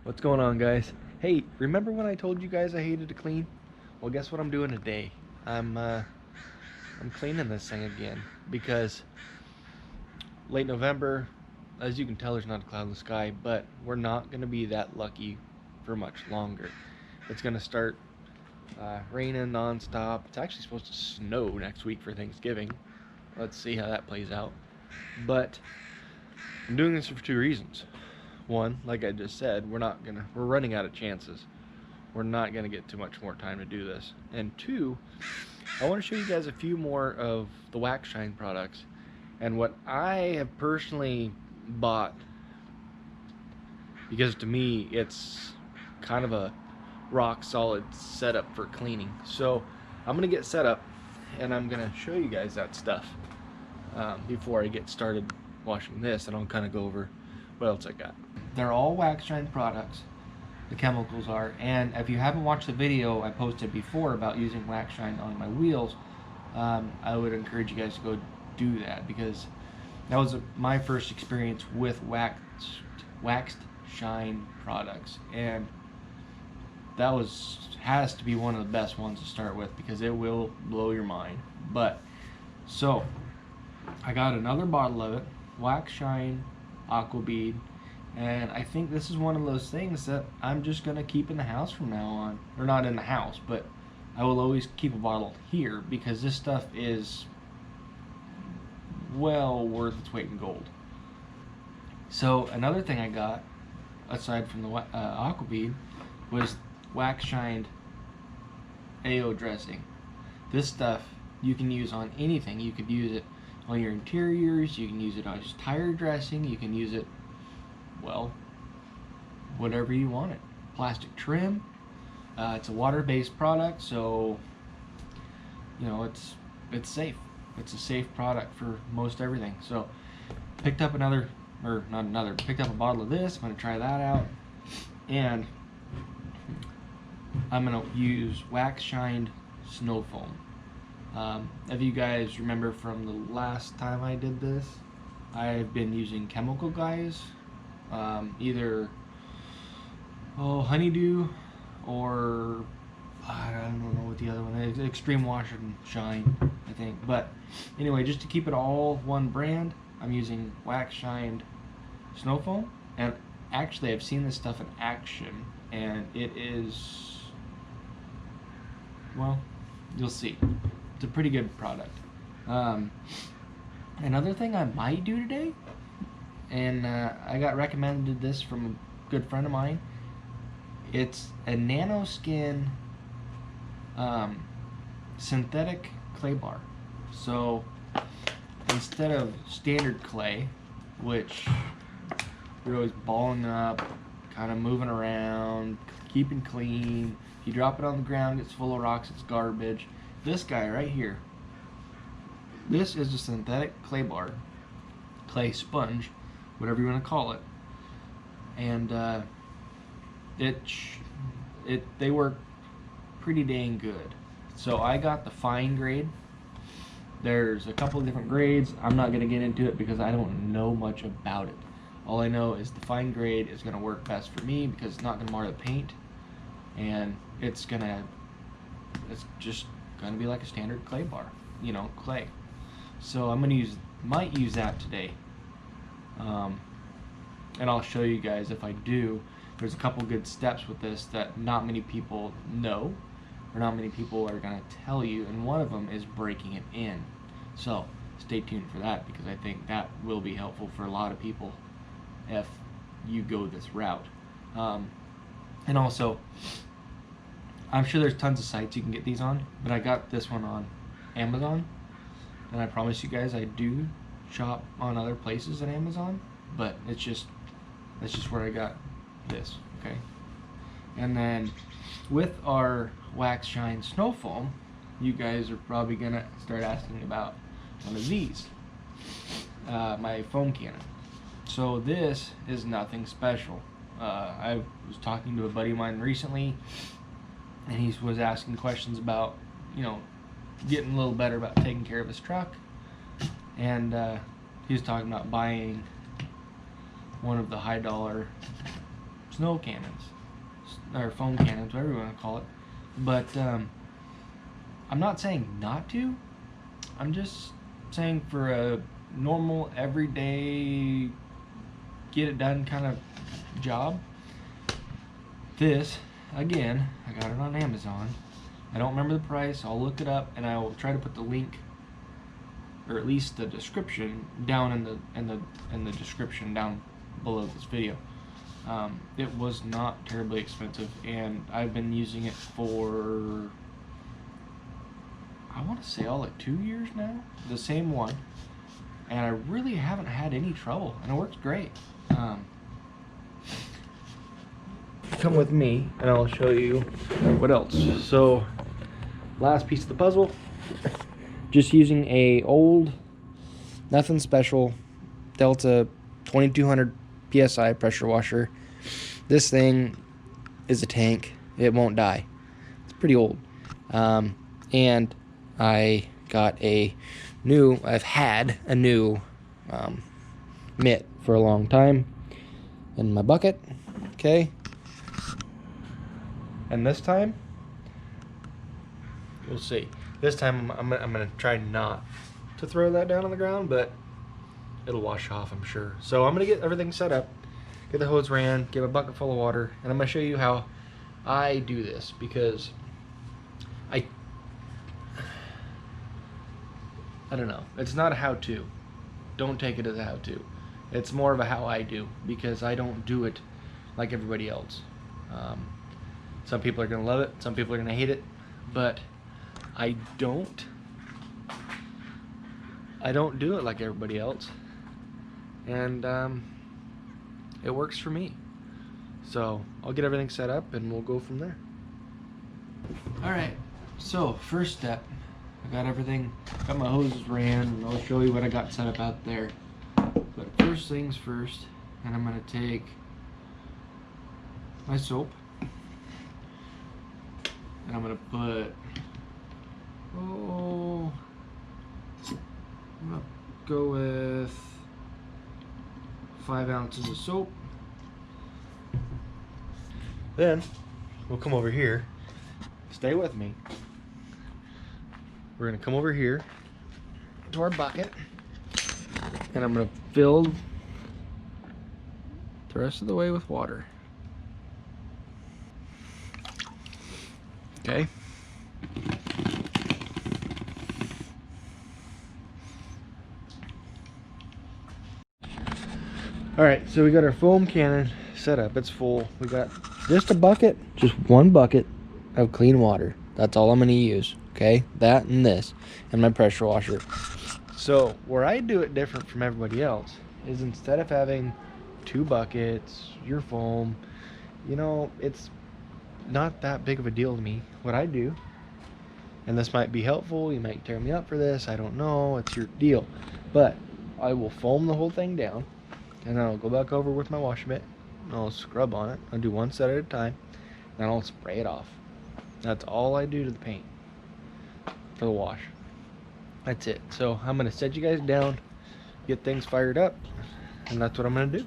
What's going on, guys? Hey, remember when I told you guys I hated to clean? Well, guess what I'm doing today? I'm cleaning this thing again because late November, as you can tell, there's not a cloud in the sky, but we're not going to be that lucky for much longer. It's going to start raining nonstop. It's actually supposed to snow next week for Thanksgiving. Let's see how that plays out. But I'm doing this for two reasons. One, like I just said, we're running out of chances. We're not gonna get too much more time to do this. And two, I want to show you guys a few more of the Waxedshine products and what I have personally bought, because to me it's kind of a rock solid setup for cleaning. So I'm gonna get set up and I'm gonna show you guys that stuff before I get started washing this, and I'll kind of go over what else I got. They're all Waxedshine products, the chemicals are, and if you haven't watched the video I posted before about using Waxedshine on my wheels, I would encourage you guys to go do that, because that was my first experience with Waxedshine products, and that has to be one of the best ones to start with, because it will blow your mind. But so I got another bottle of it, Waxedshine aquabead, and I think this is one of those things that I'm just gonna keep in the house from now on. Or not in the house, but I will always keep a bottle here, because this stuff is well worth its weight in gold. So another thing I got aside from the aquabead was Waxedshine AIO Dressing. This stuff you can use on anything. You could use it on your interiors, you can use it on just tire dressing, you can use it, well, whatever you want it. Plastic trim. It's a water-based product, so you know it's safe. It's a safe product for most everything. So picked up picked up a bottle of this. I'm gonna try that out, and I'm gonna use Waxedshine snow foam. If you guys remember from the last time I did this, I've been using chemical guys, either honeydew or I don't know what the other one is, extreme wash and shine, I think. But anyway, just to keep it all one brand, I'm using Waxedshine snow foam, and actually I've seen this stuff in action, and it is, well, you'll see. It's a pretty good product. Another thing I might do today, and I got recommended this from a good friend of mine. It's a nanoskin synthetic clay bar. So instead of standard clay, which you're always balling up, kind of moving around, keeping clean, if you drop it on the ground, it's full of rocks, it's garbage. This guy right here, this is a synthetic clay bar, clay sponge, whatever you want to call it, and they work pretty dang good. So I got the fine grade. There's a couple of different grades. I'm not going to get into it because I don't know much about it. All I know is the fine grade is going to work best for me because it's not going to mar the paint, and it's just going to be like a standard clay bar, you know, clay. So I'm going to might use that today, and I'll show you guys if I do. There's a couple good steps with this that not many people know, or not many people are going to tell you, and one of them is breaking it in. So stay tuned for that, because I think that will be helpful for a lot of people if you go this route. And also, I'm sure there's tons of sites you can get these on, but I got this one on Amazon, and I promise you guys I do shop on other places than Amazon, but that's just where I got this, okay? And then with our Waxedshine snow foam, you guys are probably gonna start asking about one of these, my foam cannon. So this is nothing special. I was talking to a buddy of mine recently, and he was asking questions about, you know, getting a little better about taking care of his truck, and he was talking about buying one of the high dollar snow cannons, or foam cannons, whatever you want to call it. But I'm not saying not to. I'm just saying for a normal, everyday, get it done kind of job. This, again, I got it on Amazon. I don't remember the price. I'll look it up and I will try to put the link, or at least the description, down in the description down below this video. It was not terribly expensive, and I've been using it for, I want to say, all like 2 years now, the same one, and I really haven't had any trouble, and it works great. Come with me and I'll show you what else. So, last piece of the puzzle, just using a old, nothing special, Delta 2200 PSI pressure washer. This thing is a tank. It won't die. It's pretty old. And I got I've had a new mitt for a long time in my bucket. Okay. And this time, we'll see. This time I'm gonna try not to throw that down on the ground, but it'll wash off, I'm sure. So I'm gonna get everything set up, get the hose ran, get a bucket full of water, and I'm gonna show you how I do this, because I don't know. It's not a how-to. Don't take it as a how-to. It's more of a how I do, because I don't do it like everybody else. Some people are gonna love it, some people are gonna hate it, but I don't do it like everybody else, and it works for me. So I'll get everything set up and we'll go from there. Alright, so first step, I got everything, got my hoses ran, and I'll show you what I got set up out there. But first things first, and I'm gonna take my soap, and I'm gonna put, I'm gonna go with 5 ounces of soap. Then we'll come over here. Stay with me. We're gonna come over here to our bucket, and I'm gonna fill the rest of the way with water. Okay. Alright, so we got our foam cannon set up. It's full. We got just a bucket, just one bucket of clean water. That's all I'm going to use. Okay? That and this. And my pressure washer. So, where I do it different from everybody else is, instead of having 2 buckets, your foam, you know, it's not that big of a deal to me. What I do, and this might be helpful, you might tear me up for this, I don't know, it's your deal, but I will foam the whole thing down, and then I'll go back over with my wash mitt, and I'll scrub on it. I'll do one set at a time, and I'll spray it off. That's all I do to the paint for the wash. That's it. So I'm gonna set you guys down, get things fired up, and that's what I'm gonna do.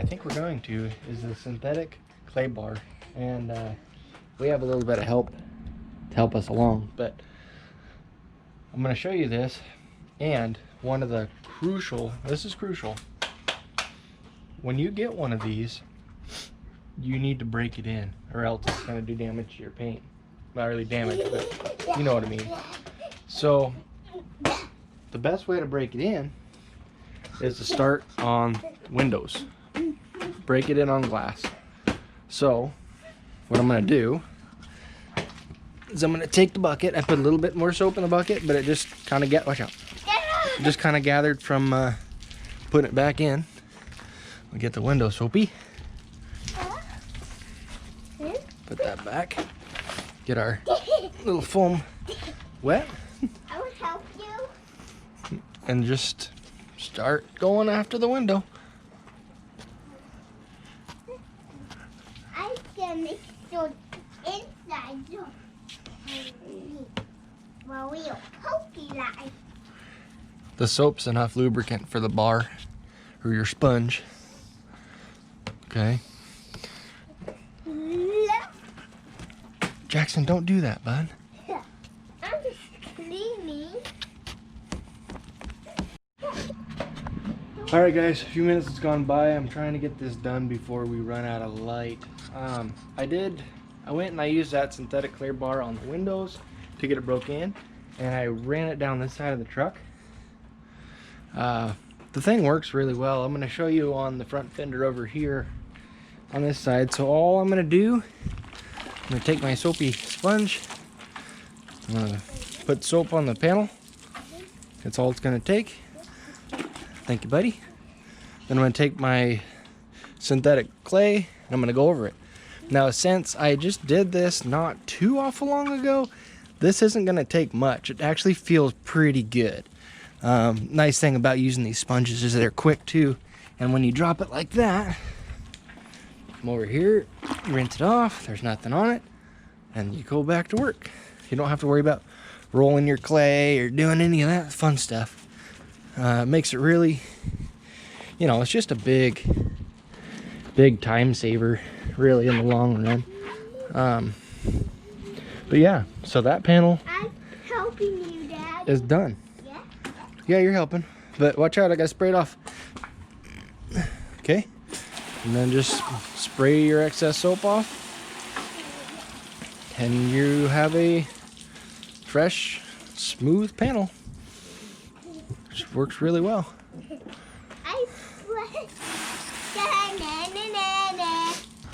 I think we're going to, is the synthetic clay bar. And we have a little bit of help to help us along, but I'm going to show you this. And one of the this is crucial, when you get one of these, you need to break it in, or else it's going to do damage to your paint. Not really damage, but you know what I mean. So the best way to break it in is to start on windows. Break it in on glass. So what I'm going to do is I'm going to take the bucket. I put a little bit more soap in the bucket, but it just kind of watch out. It just kind of gathered from putting it back in. We'll get the window soapy. Put that back. Get our little foam wet. I will help you. And just start going after the window. I'm gonna make sure inside the well, we'll pokey line. The soap's enough lubricant for the bar or your sponge. Okay. Jackson, don't do that, bud. I'm just cleaning. All right, guys, a few minutes has gone by. I'm trying to get this done before we run out of light. I went and I used that synthetic clear bar on the windows to get it broke in, and I ran it down this side of the truck. The thing works really well. I'm going to show you on the front fender over here on this side. So all I'm going to do, I'm going to take my soapy sponge. I'm going to put soap on the panel. That's all it's going to take. Thank you, buddy. Then I'm going to take my synthetic clay and I'm going to go over it. Now, since I just did this not too awful long ago, this isn't going to take much. It actually feels pretty good. Nice thing about using these sponges is they're quick too. And when you drop it like that, come over here, rinse it off, there's nothing on it, and you go back to work. You don't have to worry about rolling your clay or doing any of that fun stuff. It makes it really, you know, it's just a big time saver, really, in the long run. But yeah, so that panel I'm helping you, Dad. is done. Yeah? Yeah, you're helping, but watch out, I gotta spray it off. Okay, and then just spray your excess soap off, and you have a fresh, smooth panel, which works really well. I swear.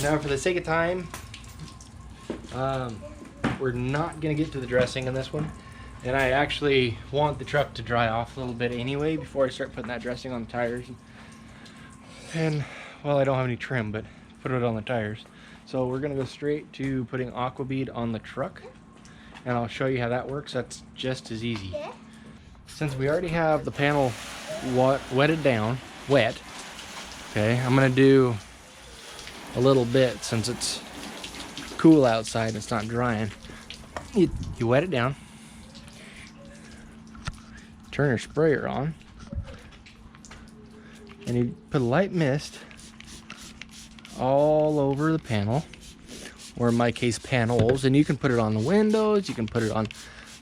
Now, for the sake of time, we're not gonna get to the dressing in this one, and I actually want the truck to dry off a little bit anyway before I start putting that dressing on the tires. And well, I don't have any trim, but put it on the tires. So we're gonna go straight to putting aquabead on the truck, and I'll show you how that works. That's just as easy. Yeah? Since we already have the panel wetted down, okay, I'm gonna do a little bit since it's cool outside and it's not drying. You wet it down, turn your sprayer on, and you put a light mist all over the panel, or in my case panels, and you can put it on the windows, you can put it on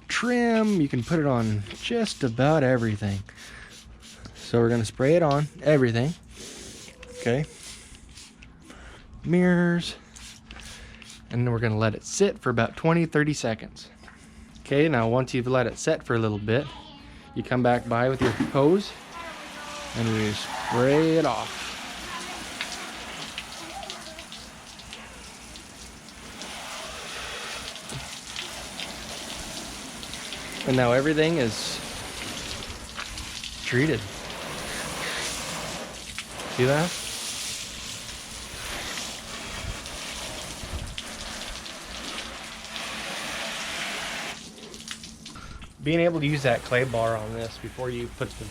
trim, you can put it on just about everything. So we're going to spray it on everything. Okay, mirrors, and then we're going to let it sit for about 20-30 seconds. Okay, now once you've let it set for a little bit, you come back by with your hose and you spray it off. And now everything is treated. See that? Being able to use that clay bar on this before you put the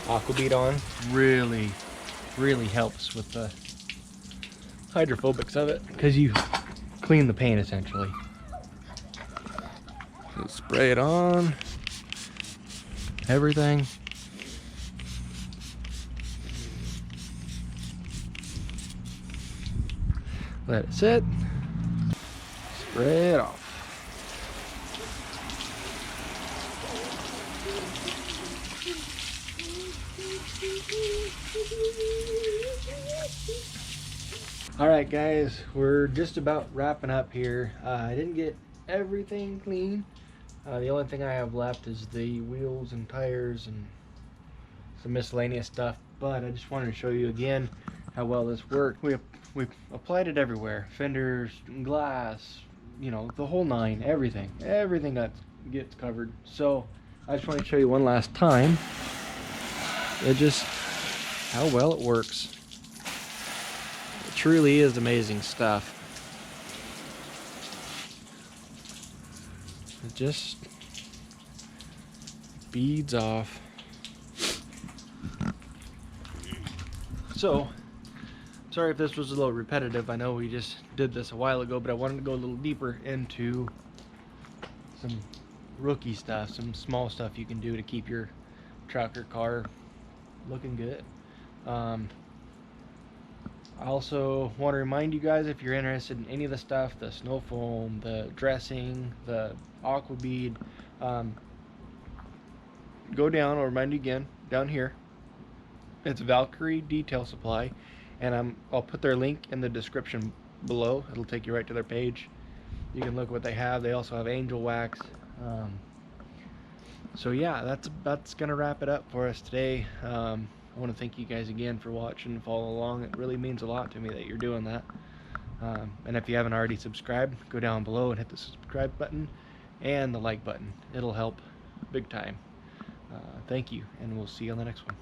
aquabead on really helps with the hydrophobics of it, because you clean the paint essentially. So spray it on everything. Let it sit. Spray it off. Alright guys, we're just about wrapping up here. I didn't get everything clean. The only thing I have left is the wheels and tires and some miscellaneous stuff, but I just wanted to show you again how well this worked. We applied it everywhere. Fenders, glass, you know, the whole nine, everything that gets covered. So I just want to show you one last time how well it works. It truly is amazing stuff. It just beads off. So, sorry if this was a little repetitive. I know we just did this a while ago, but I wanted to go a little deeper into some rookie stuff, some small stuff you can do to keep your truck or car looking good. I also want to remind you guys, if you're interested in any of the stuff, the snow foam, the dressing, the aquabead, go down. I'll remind you again, down here. It's Valkyrie Detail Supply, and I'll put their link in the description below. It'll take you right to their page. You can look what they have. They also have angel wax. So yeah, that's gonna wrap it up for us today. I want to thank you guys again for watching and following along. It really means a lot to me that you're doing that. And if you haven't already subscribed, go down below and hit the subscribe button and the like button. It'll help big time. Thank you, and we'll see you on the next one.